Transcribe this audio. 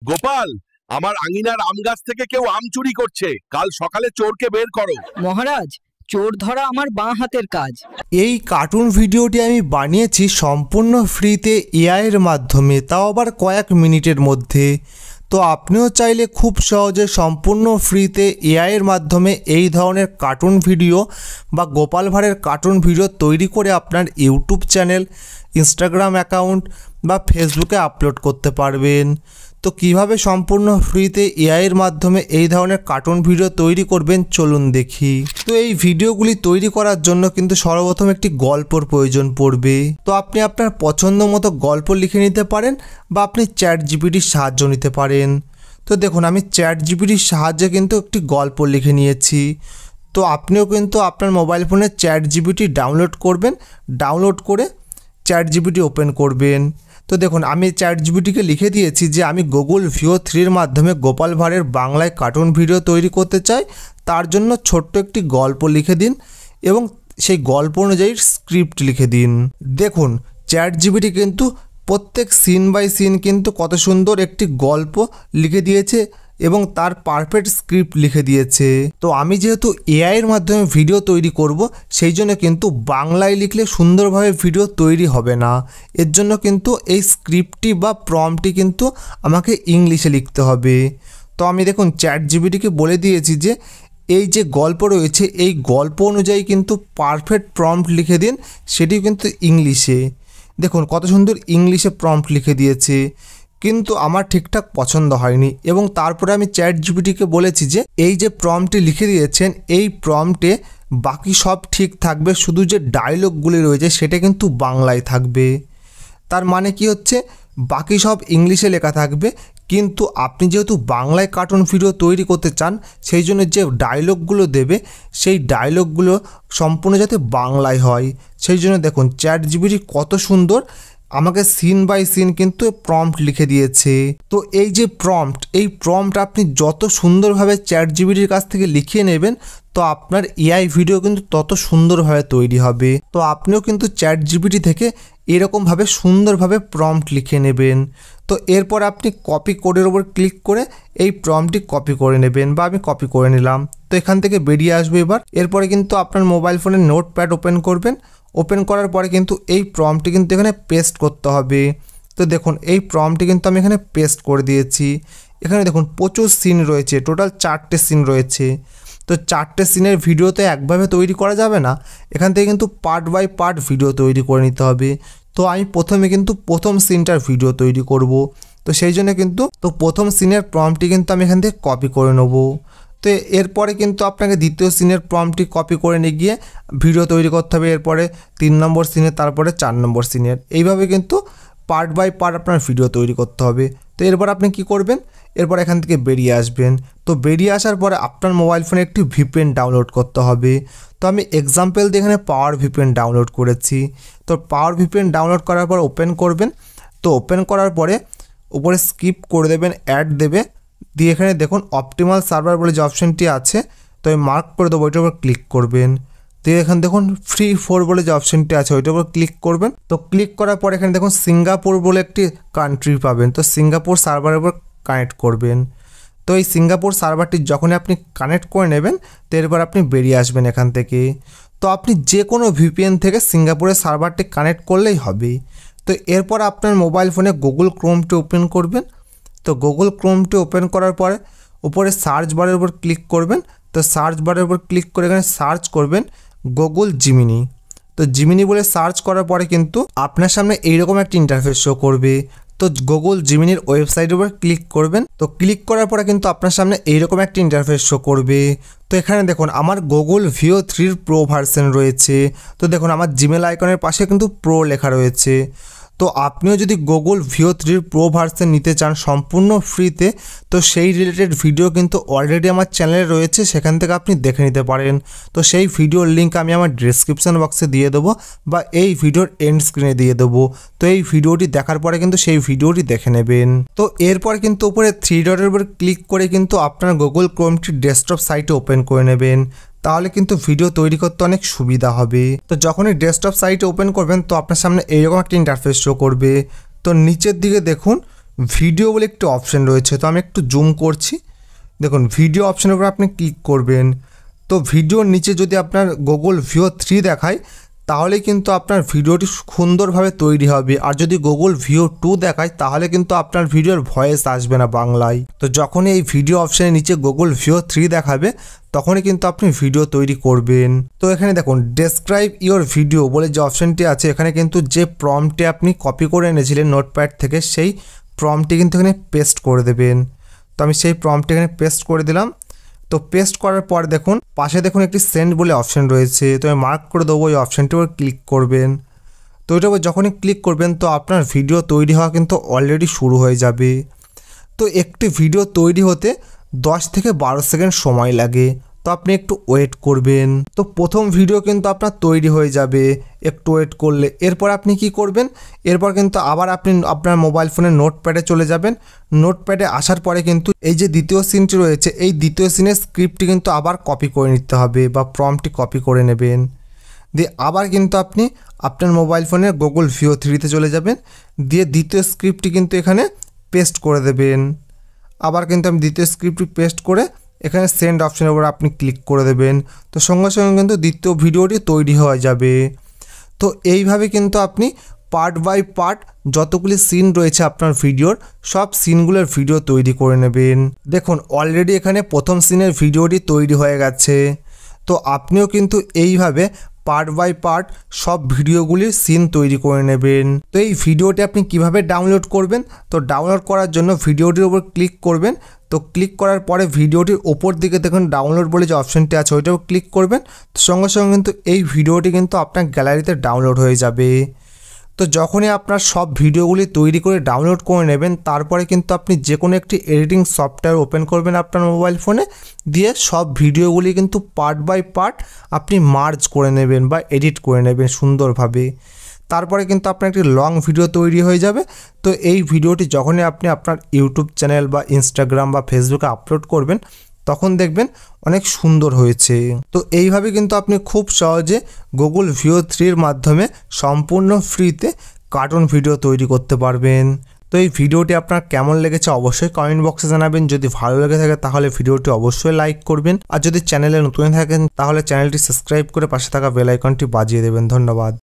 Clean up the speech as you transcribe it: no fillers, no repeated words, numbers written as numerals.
গোপাল, আমার আঙিনার আম গাছ থেকে কেউ আম চুরি করছে। কাল সকালে চোরকে বের করো। মহারাজ, চোর ধরা আমার বাঁ হাতের কাজ। এই কার্টুন ভিডিওটি আমি বানিয়েছি সম্পূর্ণ ফ্রিতে এআই এর মাধ্যমে, তাও আবার কয়েক মিনিটের মধ্যে। তো আপনিও চাইলে খুব সহজে সম্পূর্ণ ফ্রিতে এআই এর মাধ্যমে এই ধরনের কার্টুন ভিডিও বা গোপাল ভাঁড়ের কার্টুন ভিডিও তৈরি করে আপনার ইউটিউব চ্যানেল, ইনস্টাগ্রাম অ্যাকাউন্ট বা ফেসবুকে আপলোড করতে পারবেন। তো কিভাবে সম্পূর্ণ ফ্রিতে এআই এর মাধ্যমে এই ধরনের কার্টুন ভিডিও তৈরি করবেন চলুন দেখি। তো এই ভিডিওগুলি তৈরি করার জন্য কিন্তু সর্বপ্রথম একটি গল্পর প্রয়োজন পড়বে। তো আপনি আপনার পছন্দ মতো গল্প লিখে নিতে পারেন বা আপনি চ্যাট জিপিটির সাহায্য নিতে পারেন। তো দেখুন, আমি চ্যাট জিপিটির সাহায্যে কিন্তু একটি গল্প লিখে নিয়েছি। তো আপনিও কিন্তু আপনার মোবাইল ফোনে চ্যাট জিপিটি ডাউনলোড করবেন, ডাউনলোড করে চ্যাট জিপিটি ওপেন করবেন। তো দেখুন, আমি চ্যাট জিপিটিকে লিখে দিয়েছি যে আমি গুগল ভিও 3-এর মাধ্যমে গোপাল ভাঁড়ের বাংলায় কার্টুন ভিডিও তৈরি করতে চাই, তার জন্য ছোট্ট একটি গল্প লিখে দিন এবং সেই গল্প অনুযায়ী স্ক্রিপ্ট লিখে দিন। দেখুন, চ্যাট জিপিটি কিন্তু প্রত্যেক সিন বাই সিন কিন্তু কত সুন্দর একটি গল্প লিখে দিয়েছে এবং তার পারফেক্ট স্ক্রিপ্ট লিখে দিয়েছে। তো আমি যেহেতু এআই এর মাধ্যমে ভিডিও তৈরি করব, সেই জন্য কিন্তু বাংলায় লিখলে সুন্দরভাবে ভিডিও তৈরি হবে না। এর জন্য কিন্তু এই স্ক্রিপ্টটি বা প্রম্পটটি কিন্তু আমাকে ইংলিশে লিখতে হবে। তো আমি দেখুন চ্যাট জিপিটিকে বলে দিয়েছি যে এই যে গল্প রয়েছে এই গল্প অনুযায়ী কিন্তু পারফেক্ট প্রম্পট লিখে দিন, সেটিও কিন্তু ইংলিশে। দেখুন কত সুন্দর ইংলিশে প্রম্পট লিখে দিয়েছে, কিন্তু আমার ঠিকঠাক পছন্দ হয়নি। এবং তারপরে আমি চ্যাট জিপিটিকে বলেছি যে এই যে প্রম্পটটি লিখে দিয়েছেন এই প্রম্পটে বাকি সব ঠিক থাকবে, শুধু যে ডায়লগগুলি রয়েছে সেটা কিন্তু বাংলায় থাকবে। তার মানে কি হচ্ছে, বাকি সব ইংলিশে লেখা থাকবে, কিন্তু আপনি যেহেতু বাংলায় কার্টুন ভিডিও তৈরি করতে চান সেই জন্য যে ডায়লগগুলো দেবে সেই ডায়লগগুলো সম্পূর্ণ যাতে বাংলায় হয়, সেই জন্য দেখুন চ্যাট জিপিটি কত সুন্দর আমাকে সিন বাই সিন কিন্তু প্রম্পট লিখে দিয়েছে। তো এই যে প্রম্পট, এই প্রম্পট আপনি যত সুন্দরভাবে চ্যাট জিপিটির কাছ থেকে লিখিয়ে নেবেন তো আপনার এআই ভিডিও কিন্তু তত সুন্দরভাবে তৈরি হবে। তো আপনিও কিন্তু চ্যাট জিপিটি থেকে এরকমভাবে সুন্দরভাবে প্রম্পট লিখে নেবেন। তো এরপর আপনি কপি কোডের ওপর ক্লিক করে এই প্রম্পটটি কপি করে নেবেন, বা আমি কপি করে নিলাম। তো এখান থেকে বেরিয়ে আসবে এবার। এরপরে কিন্তু আপনার মোবাইল ফোনের নোটপ্যাড ওপেন করবেন। ওপেন করার পরে কিন্তু এই প্রম্পটটি কিন্তু এখানে পেস্ট করতে হবে। তো দেখুন এই প্রম্পটটি কিন্তু আমি এখানে পেস্ট করে দিয়েছি। এখানে দেখুন প্রচুর সিন রয়েছে, টোটাল 4টে সিন রয়েছে। তো 4টে সিনের ভিডিও তো একভাবে তৈরি করা যাবে না, এখান থেকে কিন্তু পার্ট বাই পার্ট ভিডিও তৈরি করে নিতে হবে। তো আমি প্রথমে কিন্তু প্রথম সিনটার ভিডিও তৈরি করব। তো সেই জন্য কিন্তু প্রথম সিনের প্রম্পটটি কিন্তু আমি এখান থেকে কপি করে নেব। তো এরপরে কিন্তু আপনাকে দ্বিতীয় সিনের প্রম্পটটি কপি করে নিয়ে গিয়ে ভিডিও তৈরি করতে হবে। এরপরে 3 নম্বর সিনের, তারপরে 4 নম্বর সিনের, এইভাবে কিন্তু পার্ট বাই পার্ট আপনার ভিডিও তৈরি করতে হবে। তো এরপর আপনি কি করবেন, এরপর এখান থেকে বেরিয়ে আসবেন। তো বেরিয়ে আসার পরে আপনার মোবাইল ফোনে একটি ভিপিএন ডাউনলোড করতে হবে। তো আমি এক্সাম্পল দিয়ে এখানে পাওয়ার ভিপিএন ডাউনলোড করেছি। তো পাওয়ার ভিপিএন ডাউনলোড করার পর ওপেন করবেন। তো ওপেন করার পরে উপরে স্কিপ করে দেবেন, অ্যাড দেবে, দিয়ে এখানে দেখুন অপটিমাল সার্ভার বলে যে অপশানটি আছে, তো আমি মার্ক করে দেবো, ওইটার উপর ক্লিক করবেন। দিয়ে এখানে দেখুন ফ্রি 4 বলে যে অপশানটি আছে ওইটার উপর ক্লিক করবেন। তো ক্লিক করার পর এখানে দেখুন সিঙ্গাপুর বলে একটি কান্ট্রি পাবেন। তো সিঙ্গাপুর সার্ভারের উপর কানেক্ট করবেন। তো এই সিঙ্গাপুর সার্ভারটি যখনই আপনি কানেক্ট করে নেবেন তো এরপর আপনি বেরিয়ে আসবেন এখান থেকে। তো আপনি যে কোনো ভিপিএন থেকে সিঙ্গাপুরের সার্ভারটি কানেক্ট করলেই হবে। তো এরপর আপনার মোবাইল ফোনে গুগল ক্রোমটি ওপেন করবেন। তো গুগল ক্রোমটি ওপেন করার পরে উপরে সার্চ বারের উপর ক্লিক করবেন। তো সার্চ বারের উপর ক্লিক করে এখানে সার্চ করবেন গুগল জিমিনি। তো জিমিনি বলে সার্চ করার পরে কিন্তু আপনার সামনে এইরকম একটা ইন্টারফেস শো করবে। তো গুগল জিমিনির ওয়েবসাইটের উপর ক্লিক করবেন। তো ক্লিক করার পরে কিন্তু আপনার সামনে এইরকম একটা ইন্টারফেস শো করবে। তো এখানে দেখুন আমার গুগল ভিও 3 প্রো ভার্সন রয়েছে। তো দেখুন আমার জিমেল আইকনের পাশে কিন্তু প্রো লেখা রয়েছে। তো আপনিও যদি গুগল ভিও 3 প্রো ভার্সন নিতে চান সম্পূর্ণ ফ্রিতে, তো সেই রিলেটেড ভিডিও কিন্তু অলরেডি আমার চ্যানেলে রয়েছে, সেখান থেকে আপনি দেখে নিতে পারেন। তো সেই ভিডিওর লিঙ্ক আমি আমার ডেসক্রিপশন বক্সে দিয়ে দেবো বা এই ভিডিওর এন্ড স্ক্রিনে দিয়ে দেবো। তো এই ভিডিওটি দেখার পরে কিন্তু সেই ভিডিওটি দেখে নেবেন। তো এরপর কিন্তু উপরে 3 ডটের উপর ক্লিক করে কিন্তু আপনার গুগল ক্রোমটি ডেস্কটপ সাইটে ওপেন করে নেবেন, তাহলে কিন্তু ভিডিও তৈরি করতে অনেক সুবিধা হবে। তো যখনই ডেস্কটপ সাইটে ওপেন করবেন তো আপনার সামনে এইরকম একটা ইন্টারফেস শো করবে। তো নিচের দিকে দেখুন ভিডিও বলে একটি অপশান রয়েছে, তো আমি একটু জুম করছি। দেখুন ভিডিও অপশানের উপর আপনি ক্লিক করবেন। তো ভিডিওর নিচে যদি আপনার গুগল ভিও 3 দেখায় তাহলে কিন্তু আপনার ভিডিওটি সুন্দরভাবে তৈরি হবে, আর যদি গুগল ভিও 2 দেখায় তাহলে কিন্তু আপনার ভিডিওর ভয়েস আসবে না বাংলায়। তো যখনই এই ভিডিও অপশানের নিচে গুগল ভিও 3 দেখাবে তখনই কিন্তু আপনি ভিডিও তৈরি করবেন। তো এখানে দেখুন ডেসক্রাইব ইওর ভিডিও বলে যে অপশানটি আছে, এখানে কিন্তু যে প্রম্পটে আপনি কপি করে এনেছিলেন নোটপ্যাড থেকে সেই প্রম্পটটি কিন্তু এখানে পেস্ট করে দেবেন। তো আমি সেই প্রম্পটটি এখানে পেস্ট করে দিলাম। তো পেস্ট করার পর দেখুন পাশে দেখুন একটি সেন্ড বলে অপশান রয়েছে, তো আমি মার্ক করে দেবো, ওই অপশানটির উপর ক্লিক করবেন। তো ওইটার উপর যখনই ক্লিক করবেন তো আপনার ভিডিও তৈরি হওয়া কিন্তু অলরেডি শুরু হয়ে যাবে। তো একটি ভিডিও তৈরি হতে 10 থেকে 12 সেকেন্ড সময় লাগে, তো আপনি একটু ওয়েট করবেন। তো প্রথম ভিডিও কিন্তু আপনার তৈরি হয়ে যাবে একটু ওয়েট করলে। এরপর আপনি কি করবেন, এরপর কিন্তু আবার আপনি আপনার মোবাইল ফোনের নোটপ্যাডে চলে যাবেন। নোটপ্যাডে আসার পরে কিন্তু এই যে দ্বিতীয় সিনটি রয়েছে এই দ্বিতীয় সিনের স্ক্রিপ্টটি কিন্তু আবার কপি করে নিতে হবে বা প্রম্পটটি কপি করে নেবেন। দিয়ে আবার কিন্তু আপনি আপনার মোবাইল ফোনের গুগল ভিও 3তে চলে যাবেন, দিয়ে দ্বিতীয় স্ক্রিপ্টটি কিন্তু এখানে পেস্ট করে দেবেন। আবার কিন্তু আমি দ্বিতীয় স্ক্রিপ্টটি পেস্ট করে এখানে সেন্ড অপশানের উপর আপনি ক্লিক করে দেবেন। তো সঙ্গে সঙ্গে কিন্তু দ্বিতীয় ভিডিওটি তৈরি হয়ে যাবে। তো এইভাবে কিন্তু আপনি পার্ট বাই পার্ট যতগুলি সিন রয়েছে আপনার ভিডিওর সব সিনগুলোর ভিডিও তৈরি করে নেবেন। দেখুন অলরেডি এখানে প্রথম সিনের ভিডিওটি তৈরি হয়ে গেছে। তো আপনিও কিন্তু এইভাবে পার্ট বাই পার্ট সব ভিডিওগুলির সিন তৈরি করে নেবেন। তো এই ভিডিওটি আপনি কিভাবে ডাউনলোড করবেন, তো ডাউনলোড করার জন্য ভিডিওটির উপর ক্লিক করবেন। তো ক্লিক করার পরে ভিডিওটির ওপর দিকে দেখুন ডাউনলোড বলে যে অপশানটি আছে ওইটাও ক্লিক করবেন। তো সঙ্গে সঙ্গে কিন্তু এই ভিডিওটি কিন্তু আপনার গ্যালারিতে ডাউনলোড হয়ে যাবে। তো যখনই আপনার সব ভিডিওগুলি তৈরি করে ডাউনলোড করে নেবেন তারপরে কিন্তু আপনি যে কোনো একটি এডিটিং সফটওয়্যার ওপেন করবেন আপনার মোবাইল ফোনে, দিয়ে সব ভিডিওগুলি কিন্তু পার্ট বাই পার্ট আপনি মার্জ করে নেবেন বা এডিট করে নেবেন সুন্দরভাবে। তারপরে কিন্তু আপনার একটি লং ভিডিও তৈরি হয়ে যাবে। তো এই ভিডিওটি যখনই আপনি আপনার ইউটিউব চ্যানেল বা ইনস্টাগ্রাম বা ফেসবুকে আপলোড করবেন তখন দেখবেন অনেক সুন্দর হয়েছে। তো এইভাবে কিন্তু আপনি খুব সহজে গুগল ভিও 3 মাধ্যমে সম্পূর্ণ ফ্রিতে কার্টুন ভিডিও তৈরি করতে পারবেন। তো এই ভিডিওটি আপনার কেমন লেগেছে অবশ্যই কমেন্ট বক্সে জানাবেন। যদি ভালো লেগে থাকে তাহলে ভিডিওটি অবশ্যই লাইক করবেন, আর যদি চ্যানেলে নতুন থাকেন তাহলে চ্যানেলটি সাবস্ক্রাইব করে পাশে থাকা বেল আইকনটি বাজিয়ে দেবেন। ধন্যবাদ।